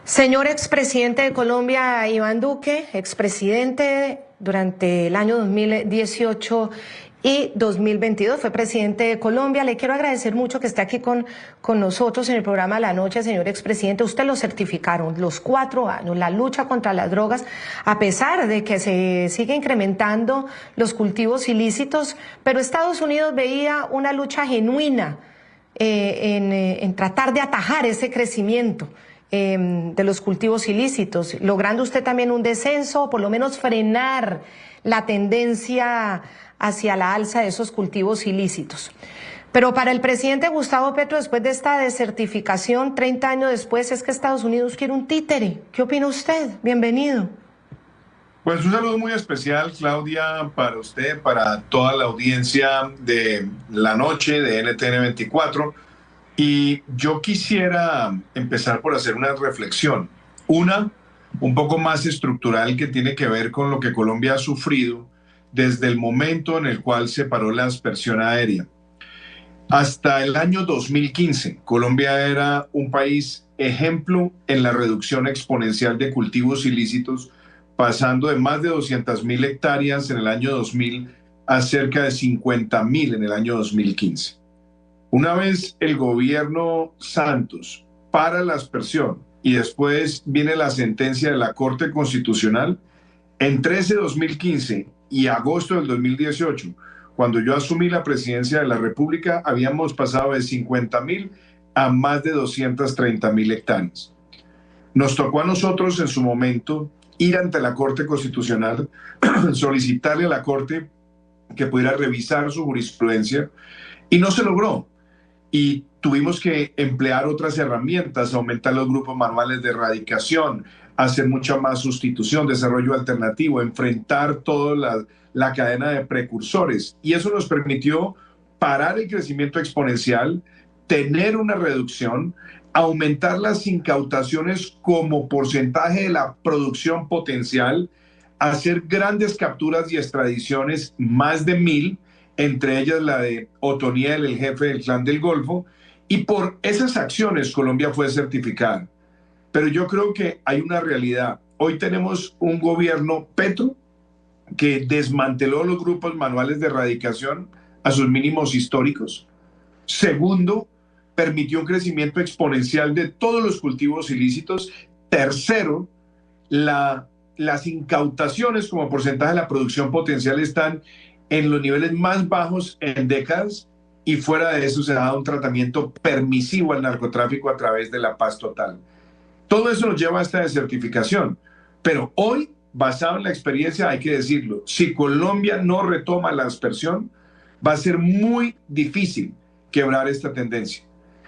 Señor expresidente de Colombia, Iván Duque, expresidente durante el año 2018 y 2022, fue presidente de Colombia. Le quiero agradecer mucho que esté aquí con nosotros en el programa de la noche, señor expresidente. Usted lo certificaron los 4 años, la lucha contra las drogas, a pesar de que se sigue incrementando los cultivos ilícitos, pero Estados Unidos veía una lucha genuina en tratar de atajar ese crecimiento de los cultivos ilícitos, logrando usted también un descenso, o por lo menos frenar la tendencia hacia la alza de esos cultivos ilícitos. Pero para el presidente Gustavo Petro, después de esta desertificación, 30 años después, es que Estados Unidos quiere un títere. ¿Qué opina usted? Bienvenido. Pues un saludo muy especial, Claudia, para usted, para toda la audiencia de la noche de NTN 24. Y yo quisiera empezar por hacer una reflexión. Una, un poco más estructural, que tiene que ver con lo que Colombia ha sufrido desde el momento en el cual se paró la aspersión aérea. Hasta el año 2015, Colombia era un país ejemplo en la reducción exponencial de cultivos ilícitos, pasando de más de 200.000 hectáreas en el año 2000 a cerca de 50.000 en el año 2015. Una vez el gobierno Santos para la aspersión y después viene la sentencia de la Corte Constitucional, entre ese 2015 y agosto del 2018, cuando yo asumí la presidencia de la República, habíamos pasado de 50.000 a más de 230.000 hectáreas. Nos tocó a nosotros en su momento ir ante la Corte Constitucional, solicitarle a la Corte que pudiera revisar su jurisprudencia, y no se logró. Y tuvimos que emplear otras herramientas, aumentar los grupos manuales de erradicación, hacer mucha más sustitución, desarrollo alternativo, enfrentar toda la cadena de precursores. Y eso nos permitió parar el crecimiento exponencial, tener una reducción, aumentar las incautaciones como porcentaje de la producción potencial, hacer grandes capturas y extradiciones, más de 1.000, entre ellas la de Otoniel, el jefe del Clan del Golfo, y por esas acciones Colombia fue certificada. Pero yo creo que hay una realidad. Hoy tenemos un gobierno Petro que desmanteló los grupos manuales de erradicación a sus mínimos históricos. Segundo, permitió un crecimiento exponencial de todos los cultivos ilícitos. Tercero, las incautaciones como porcentaje de la producción potencial están en los niveles más bajos en décadas, y fuera de eso se ha dado un tratamiento permisivo al narcotráfico a través de la paz total. Todo eso nos lleva a esta desertificación, pero hoy, basado en la experiencia, hay que decirlo, si Colombia no retoma la aspersión, va a ser muy difícil quebrar esta tendencia.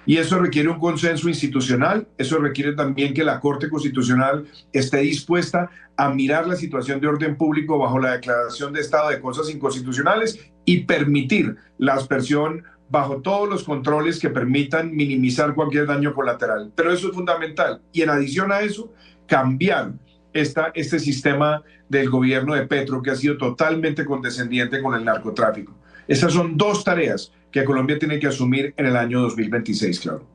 Y eso requiere un consenso institucional, eso requiere también que la Corte Constitucional esté dispuesta a mirar la situación de orden público bajo la declaración de estado de cosas inconstitucionales y permitir la aspersión bajo todos los controles que permitan minimizar cualquier daño colateral. Pero eso es fundamental. Y en adición a eso, cambiar este sistema del gobierno de Petro, que ha sido totalmente condescendiente con el narcotráfico. Esas son 2 tareas que Colombia tiene que asumir en el año 2026, claro.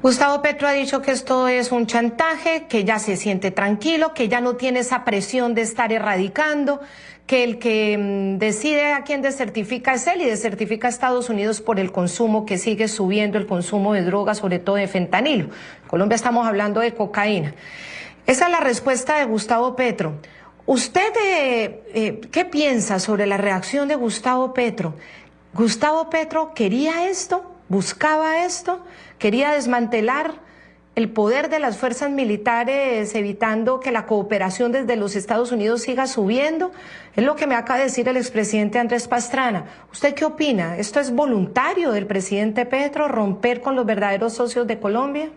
Gustavo Petro ha dicho que esto es un chantaje, que ya se siente tranquilo, que ya no tiene esa presión de estar erradicando, que el que decide a quién desertifica es él, y desertifica a Estados Unidos por el consumo que sigue subiendo, el consumo de drogas, sobre todo de fentanilo. En Colombia estamos hablando de cocaína. Esa es la respuesta de Gustavo Petro. ¿Usted qué piensa sobre la reacción de Gustavo Petro? ¿Gustavo Petro quería esto? ¿Buscaba esto? ¿Quería desmantelar el poder de las fuerzas militares, evitando que la cooperación desde los Estados Unidos siga subiendo? Es lo que me acaba de decir el expresidente Andrés Pastrana. ¿Usted qué opina? ¿Esto es voluntario del presidente Petro, romper con los verdaderos socios de Colombia?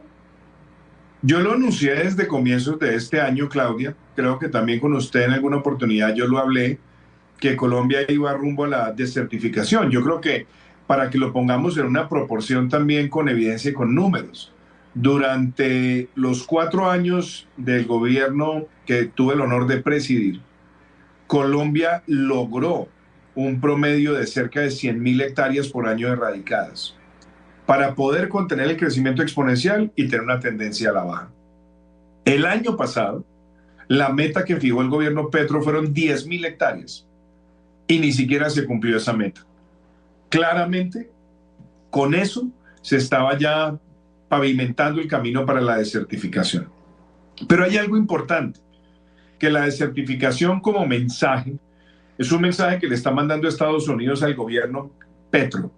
Yo lo anuncié desde comienzos de este año, Claudia. Creo que también con usted en alguna oportunidad yo lo hablé, que Colombia iba rumbo a la desertificación. Yo creo que para que lo pongamos en una proporción también con evidencia y con números, durante los 4 años del gobierno que tuve el honor de presidir, Colombia logró un promedio de cerca de 100.000 hectáreas por año erradicadas. para poder contener el crecimiento exponencial y tener una tendencia a la baja. El año pasado, la meta que fijó el gobierno Petro fueron 10.000 hectáreas y ni siquiera se cumplió esa meta. Claramente, con eso se estaba ya pavimentando el camino para la desertificación. Pero hay algo importante, que la desertificación como mensaje es un mensaje que le está mandando Estados Unidos al gobierno Petro,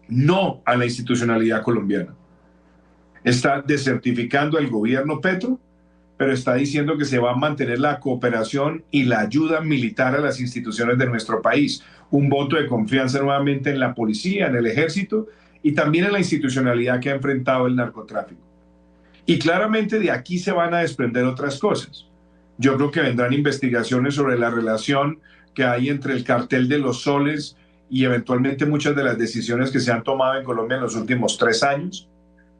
no a la institucionalidad colombiana. Está desertificando al gobierno Petro, pero está diciendo que se va a mantener la cooperación y la ayuda militar a las instituciones de nuestro país. Un voto de confianza nuevamente en la policía, en el ejército y también en la institucionalidad que ha enfrentado el narcotráfico. Y claramente de aquí se van a desprender otras cosas. Yo creo que vendrán investigaciones sobre la relación que hay entre el cartel de los soles y eventualmente muchas de las decisiones que se han tomado en Colombia en los últimos 3 años.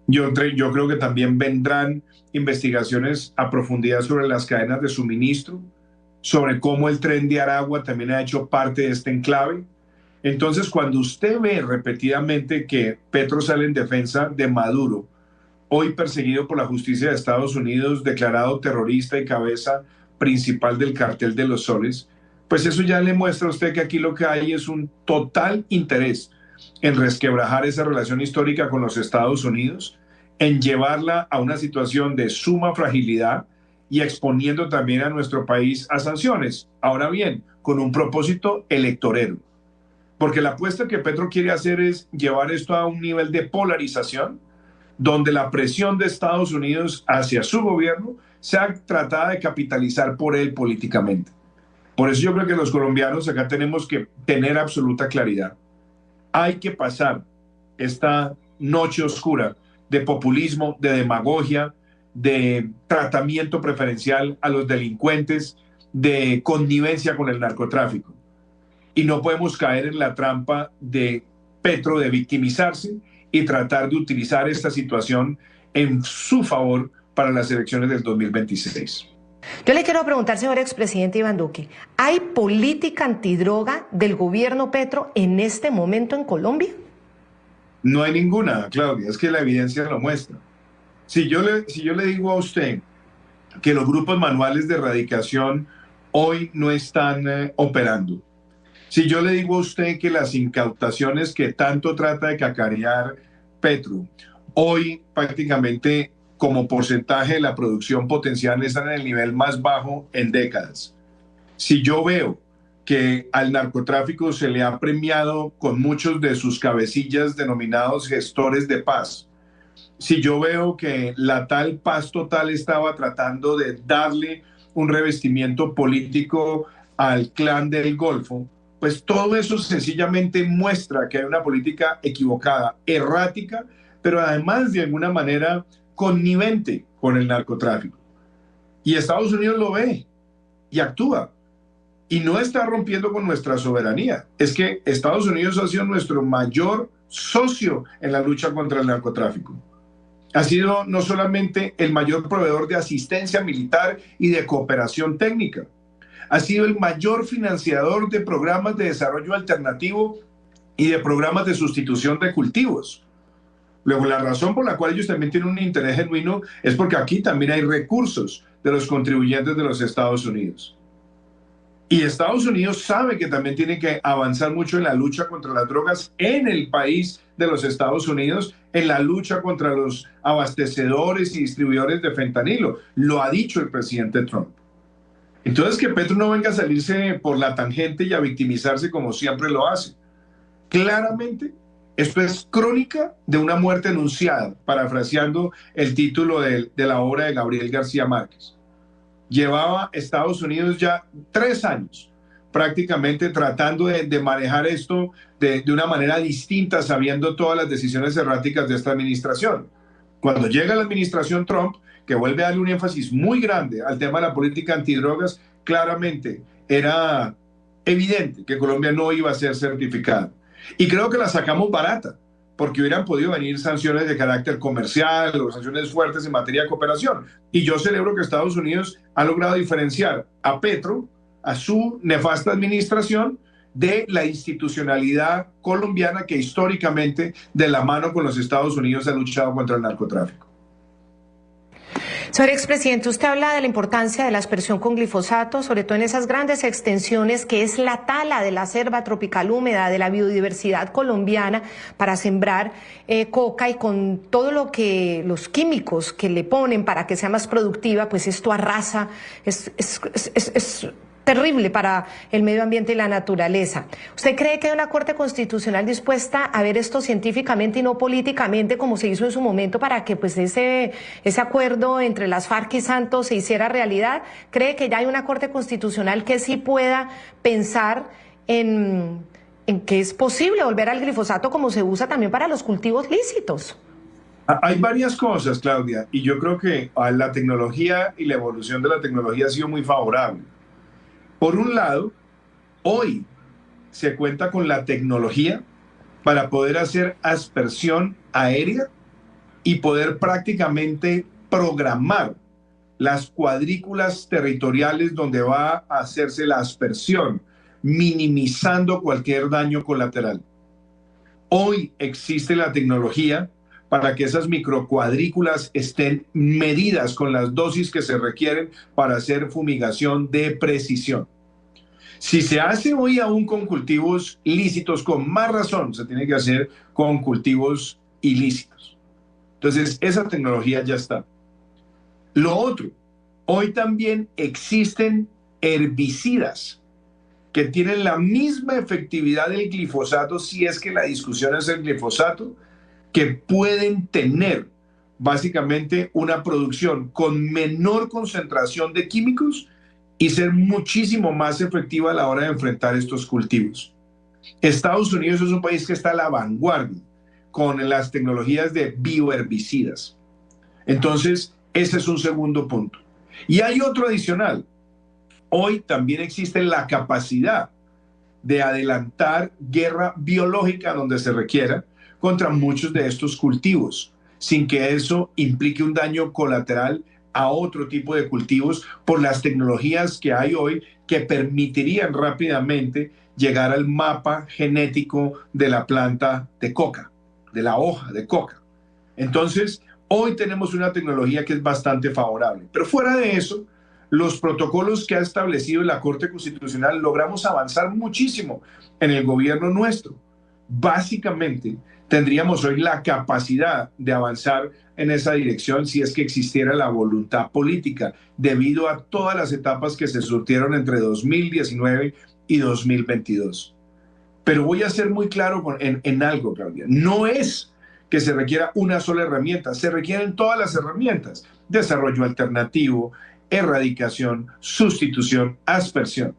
Yo creo que también vendrán investigaciones a profundidad sobre las cadenas de suministro, sobre cómo el Tren de Aragua también ha hecho parte de este enclave. Entonces, cuando usted ve repetidamente que Petro sale en defensa de Maduro, hoy perseguido por la justicia de Estados Unidos, declarado terrorista y cabeza principal del cartel de los soles, pues eso ya le muestra a usted que aquí lo que hay es un total interés en resquebrajar esa relación histórica con los Estados Unidos, en llevarla a una situación de suma fragilidad y exponiendo también a nuestro país a sanciones. Ahora bien, con un propósito electorero. Porque la apuesta que Petro quiere hacer es llevar esto a un nivel de polarización, donde la presión de Estados Unidos hacia su gobierno sea tratada de capitalizar por él políticamente. Por eso yo creo que los colombianos acá tenemos que tener absoluta claridad. Hay que pasar esta noche oscura de populismo, de demagogia, de tratamiento preferencial a los delincuentes, de connivencia con el narcotráfico. Y no podemos caer en la trampa de Petro de victimizarse y tratar de utilizar esta situación en su favor para las elecciones del 2026. Yo le quiero preguntar, señor expresidente Iván Duque, ¿hay política antidroga del gobierno Petro en este momento en Colombia? No hay ninguna, Claudia, es que la evidencia lo muestra. Si yo le digo a usted que los grupos manuales de erradicación hoy no están operando, si yo le digo a usted que las incautaciones que tanto trata de cacarear Petro, hoy prácticamente como porcentaje de la producción potencial están en el nivel más bajo en décadas. Si yo veo que al narcotráfico se le ha premiado con muchos de sus cabecillas denominados gestores de paz, si yo veo que la tal Paz Total estaba tratando de darle un revestimiento político al clan del Golfo, pues todo eso sencillamente muestra que hay una política equivocada, errática, pero además de alguna manera connivente con el narcotráfico. Y Estados Unidos lo ve y actúa. Y no está rompiendo con nuestra soberanía. Es que Estados Unidos ha sido nuestro mayor socio en la lucha contra el narcotráfico. Ha sido no solamente el mayor proveedor de asistencia militar y de cooperación técnica, ha sido el mayor financiador de programas de desarrollo alternativo y de programas de sustitución de cultivos. Luego, la razón por la cual ellos también tienen un interés genuino es porque aquí también hay recursos de los contribuyentes de los Estados Unidos. Y Estados Unidos sabe que también tiene que avanzar mucho en la lucha contra las drogas en el país de los Estados Unidos, en la lucha contra los abastecedores y distribuidores de fentanilo. Lo ha dicho el presidente Trump. Entonces, que Petro no venga a salirse por la tangente y a victimizarse como siempre lo hace. Claramente, esto es crónica de una muerte anunciada, parafraseando el título de la obra de Gabriel García Márquez. Llevaba Estados Unidos ya 3 años prácticamente tratando de manejar esto de una manera distinta, sabiendo todas las decisiones erráticas de esta administración. Cuando llega la administración Trump, que vuelve a darle un énfasis muy grande al tema de la política antidrogas, claramente era evidente que Colombia no iba a ser certificada. Y creo que la sacamos barata, porque hubieran podido venir sanciones de carácter comercial o sanciones fuertes en materia de cooperación. Y yo celebro que Estados Unidos ha logrado diferenciar a Petro, a su nefasta administración, de la institucionalidad colombiana que históricamente, de la mano con los Estados Unidos, ha luchado contra el narcotráfico. Señor expresidente, usted habla de la importancia de la aspersión con glifosato, sobre todo en esas grandes extensiones que es la tala de la selva tropical húmeda, de la biodiversidad colombiana para sembrar coca, y con todo lo que los químicos que le ponen para que sea más productiva, pues esto arrasa, es terrible para el medio ambiente y la naturaleza. ¿Usted cree que hay una Corte Constitucional dispuesta a ver esto científicamente y no políticamente, como se hizo en su momento, para que pues ese acuerdo entre las FARC y Santos se hiciera realidad? ¿Cree que ya hay una Corte Constitucional que sí pueda pensar en que es posible volver al glifosato como se usa también para los cultivos lícitos? Hay varias cosas, Claudia, y yo creo que la tecnología y la evolución de la tecnología ha sido muy favorable. Por un lado, hoy se cuenta con la tecnología para poder hacer aspersión aérea y poder prácticamente programar las cuadrículas territoriales donde va a hacerse la aspersión, minimizando cualquier daño colateral. Hoy existe la tecnología para que esas microcuadrículas estén medidas con las dosis que se requieren para hacer fumigación de precisión. Si se hace hoy aún con cultivos lícitos, con más razón se tiene que hacer con cultivos ilícitos. Entonces, esa tecnología ya está. Lo otro, hoy también existen herbicidas que tienen la misma efectividad del glifosato, si es que la discusión es el glifosato, que pueden tener básicamente una producción con menor concentración de químicos y ser muchísimo más efectiva a la hora de enfrentar estos cultivos. Estados Unidos es un país que está a la vanguardia con las tecnologías de bioherbicidas. Entonces, ese es un segundo punto. Y hay otro adicional. Hoy también existe la capacidad de adelantar guerra biológica donde se requiera contra muchos de estos cultivos, sin que eso implique un daño colateral a otro tipo de cultivos por las tecnologías que hay hoy que permitirían rápidamente llegar al mapa genético de la planta de coca, de la hoja de coca. Entonces, hoy tenemos una tecnología que es bastante favorable. Pero fuera de eso, los protocolos que ha establecido la Corte Constitucional, logramos avanzar muchísimo en el gobierno nuestro. Básicamente, tendríamos hoy la capacidad de avanzar en esa dirección si es que existiera la voluntad política, debido a todas las etapas que se surtieron entre 2019 y 2022. Pero voy a ser muy claro en algo, Claudia. No es que se requiera una sola herramienta, se requieren todas las herramientas: desarrollo alternativo, erradicación, sustitución, aspersión.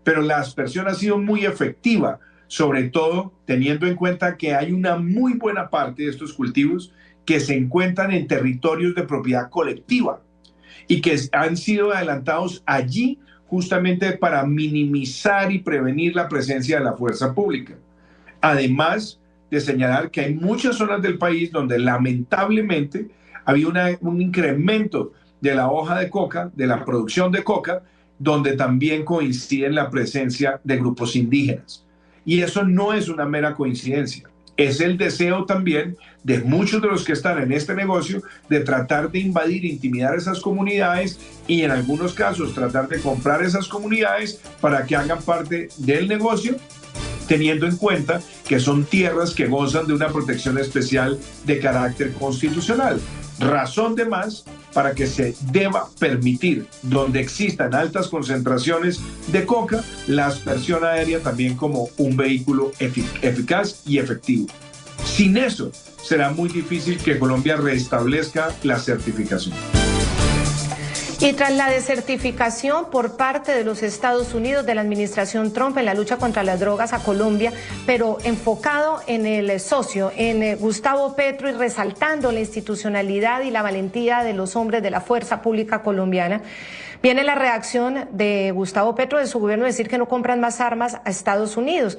Pero la aspersión ha sido muy efectiva, sobre todo teniendo en cuenta que hay una muy buena parte de estos cultivos que se encuentran en territorios de propiedad colectiva y que han sido adelantados allí justamente para minimizar y prevenir la presencia de la fuerza pública. Además de señalar que hay muchas zonas del país donde lamentablemente había un incremento de la hoja de coca, de la producción de coca, donde también coincide la presencia de grupos indígenas. Y eso no es una mera coincidencia. Es el deseo también de muchos de los que están en este negocio de tratar de invadir, intimidar esas comunidades y en algunos casos tratar de comprar esas comunidades para que hagan parte del negocio, teniendo en cuenta que son tierras que gozan de una protección especial de carácter constitucional. Razón de más para que se deba permitir, donde existan altas concentraciones de coca, la aspersión aérea también como un vehículo eficaz y efectivo. Sin eso, será muy difícil que Colombia restablezca la certificación. Y tras la desertificación por parte de los Estados Unidos, de la administración Trump en la lucha contra las drogas a Colombia, pero enfocado en el socio, en Gustavo Petro, y resaltando la institucionalidad y la valentía de los hombres de la fuerza pública colombiana, viene la reacción de Gustavo Petro, de su gobierno, de decir que no compran más armas a Estados Unidos.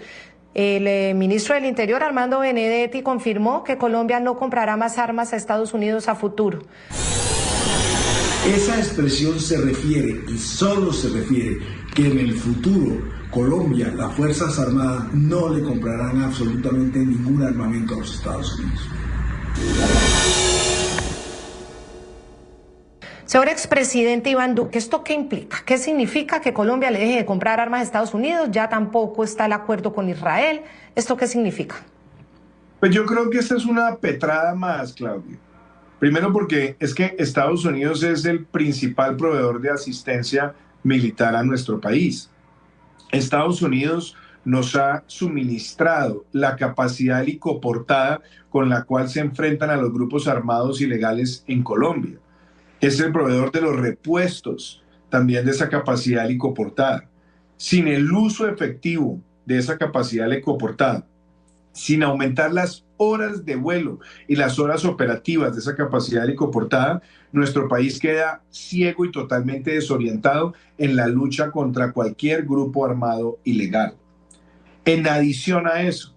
El ministro del Interior, Armando Benedetti, confirmó que Colombia no comprará más armas a Estados Unidos a futuro. Esa expresión se refiere, y solo se refiere, que en el futuro Colombia, las Fuerzas Armadas no le comprarán absolutamente ningún armamento a los Estados Unidos. Señor expresidente Iván Duque, ¿esto qué implica? ¿Qué significa que Colombia le deje de comprar armas a Estados Unidos? Ya tampoco está el acuerdo con Israel. ¿Esto qué significa? Pues yo creo que esta es una petrada más, Claudia. Primero porque es que Estados Unidos es el principal proveedor de asistencia militar a nuestro país. Estados Unidos nos ha suministrado la capacidad helicoportada con la cual se enfrentan a los grupos armados ilegales en Colombia. Es el proveedor de los repuestos también de esa capacidad helicoportada. Sin el uso efectivo de esa capacidad helicoportada, sin aumentar las horas de vuelo y las horas operativas de esa capacidad helicoportada, nuestro país queda ciego y totalmente desorientado en la lucha contra cualquier grupo armado ilegal. En adición a eso,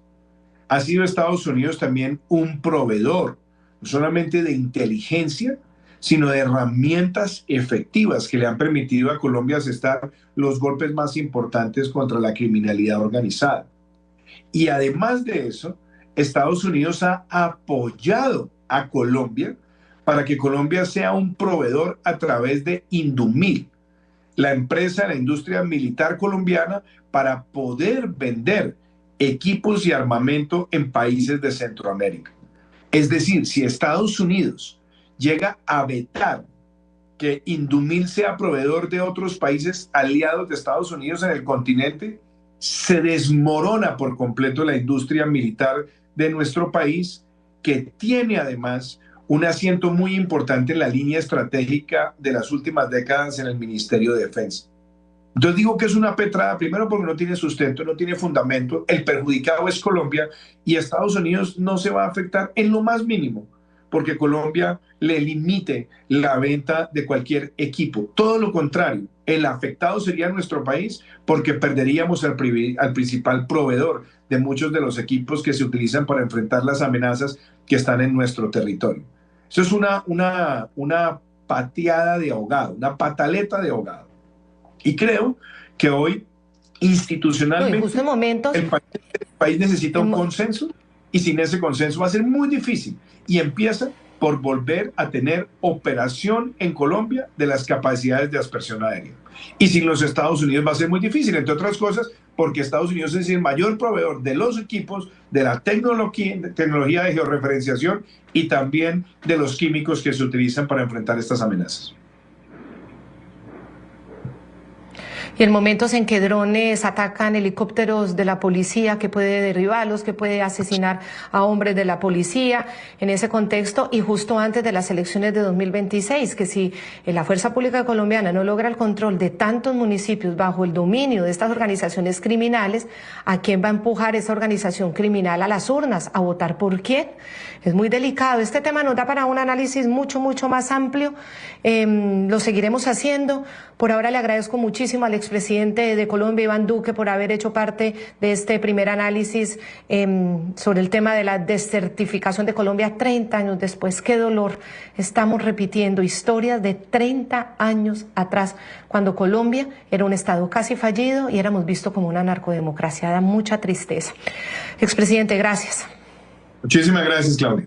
ha sido Estados Unidos también un proveedor, no solamente de inteligencia, sino de herramientas efectivas que le han permitido a Colombia asestar los golpes más importantes contra la criminalidad organizada. Y además de eso, Estados Unidos ha apoyado a Colombia para que Colombia sea un proveedor a través de Indumil, la empresa de la industria militar colombiana, para poder vender equipos y armamento en países de Centroamérica. Es decir, si Estados Unidos llega a vetar que Indumil sea proveedor de otros países aliados de Estados Unidos en el continente, se desmorona por completo la industria militar de nuestro país, que tiene además un asiento muy importante en la línea estratégica de las últimas décadas en el Ministerio de Defensa. Entonces digo que es una petrada, primero porque no tiene sustento, no tiene fundamento, el perjudicado es Colombia y Estados Unidos no se va a afectar en lo más mínimo porque Colombia le limite la venta de cualquier equipo. Todo lo contrario, el afectado sería nuestro país porque perderíamos al principal proveedor de muchos de los equipos que se utilizan para enfrentar las amenazas que están en nuestro territorio. Eso es una pateada de ahogado, una pataleta de ahogado. Y creo que hoy, institucionalmente, el país necesita un consenso, y sin ese consenso va a ser muy difícil. Y empieza por volver a tener operación en Colombia de las capacidades de aspersión aérea. Y sin los Estados Unidos va a ser muy difícil, entre otras cosas, porque Estados Unidos es el mayor proveedor de los equipos, de la tecnología de georreferenciación y también de los químicos que se utilizan para enfrentar estas amenazas. Y en momentos en que drones atacan helicópteros de la policía, que puede derribarlos, que puede asesinar a hombres de la policía, en ese contexto, y justo antes de las elecciones de 2026, que si la Fuerza Pública Colombiana no logra el control de tantos municipios bajo el dominio de estas organizaciones criminales, ¿a quién va a empujar esa organización criminal a las urnas? ¿A votar por quién? Es muy delicado. Este tema nos da para un análisis mucho más amplio. Lo seguiremos haciendo. Por ahora le agradezco muchísimo al expresidente de Colombia, Iván Duque, por haber hecho parte de este primer análisis sobre el tema de la desertificación de Colombia 30 años después. Qué dolor. Estamos repitiendo historias de 30 años atrás, cuando Colombia era un estado casi fallido y éramos vistos como una narcodemocracia. Da mucha tristeza. Expresidente, gracias. Muchísimas gracias, Claudia.